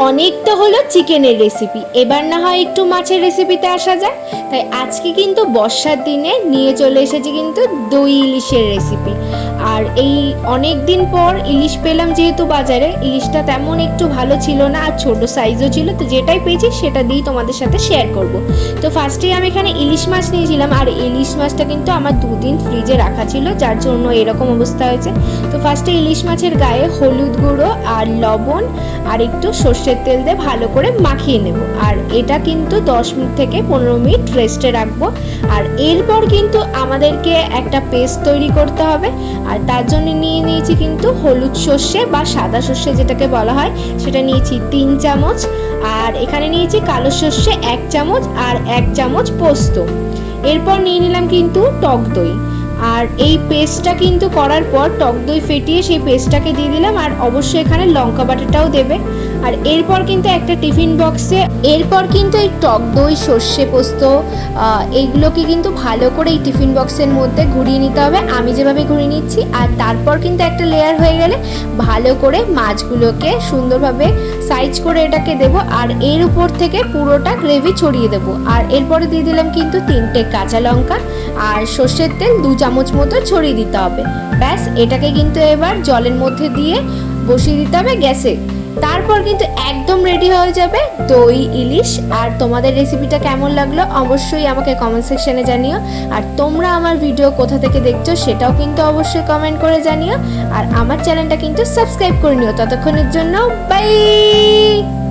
অনেকটা হলো চিকেনের রেসিপি, এবার না হয় একটু মাছের রেসিপিতে আসা যায়। তাই আজকে কিন্তু বর্ষার দিনে নিয়ে চলে এসেছি কিন্তু দই ইলিশের রেসিপি। আর এই অনেক দিন পর ইলিশ পেলাম, যেহেতু বাজারে ইলিশটা তেমন একটু ভালো ছিল না আর ছোট সাইজও ছিল, তো যেটাই পেয়েছি সেটা দিয়েই তোমাদের সাথে শেয়ার করব। তো ফার্স্টেই আমি এখানে ইলিশ মাছ নিয়েছিলাম, আর ইলিশ মাছটা কিন্তু আমার 2 দিন ফ্রিজে রাখা ছিল, যার জন্য এরকম অবস্থা হয়েছে। তো ফার্স্টে ইলিশ মাছের গায়ে হলুদ গুঁড়ো আর লবণ আর একটু সর্ষের তেল দিয়ে ভালো করে মাখিয়ে নেব। আর এটা কিন্তু 10 মিনিট থেকে 15 মিনিট রেস্টে রাখবো। আর এরপর কিন্তু আমাদেরকে একটা পেস্ট তৈরি করতে হবে। আর তার জন্য নিয়ে নিয়েছি কিন্তু হলুদ সর্ষে বা সাদা সর্ষে যেটাকে বলা হয়, সেটা নিয়েছি 3 চামচ। আর এখানে নিয়েছি কালো সর্ষে 1 চামচ আর 1 চামচ পোস্ত। এরপর নিয়ে নিলাম কিন্তু টক দই। আর এই পেস্টটা কিন্তু করার পর টক দই ফেটিয়ে সেই পেস্টটাকে দিয়ে দিলাম, আর অবশ্যই এখানে লঙ্কা বাটাটাও দেবে। আর এরপর কিন্তু একটা টিফিন বক্সে এরপর কিন্তু এই টক দই সর্ষে পোস্ত এইগুলোকে কিন্তু ভালো করে এই টিফিন বক্সের মধ্যে ঘুরিয়ে নিতে হবে, আমি যেভাবে ঘুরিয়ে নিচ্ছি। আর তারপর কিন্তু একটা লেয়ার হয়ে গেলে ভালো করে মাছগুলোকে সুন্দরভাবে সাইজ করে এটাকে দেব, আর এর উপর থেকে পুরোটা গ্রেভি ছড়িয়ে দেব। আর এরপরে দিয়ে দিলাম কিন্তু 3টে কাঁচা লঙ্কা আর সর্ষের তেল 2 চামচ মতো ছড়িয়ে দিতে হবে। ব্যাস, এটাকে কিন্তু এবার জলের মধ্যে দিয়ে বসিয়ে দিতে হবে গ্যাসে। তারপর কিন্তু একদম রেডি হয়ে যাবে দই ইলিশ। আর তোমাদের রেসিপিটা কেমন লাগলো অবশ্যই আমাকে কমেন্ট সেকশনে জানিও। আর তোমরা আমার ভিডিও কোথা থেকে দেখছো সেটাও কিন্তু অবশ্যই কমেন্ট করে জানিও। আর আমার চ্যানেলটা কিন্তু সাবস্ক্রাইব করে নিও। ততক্ষণের জন্য বাই।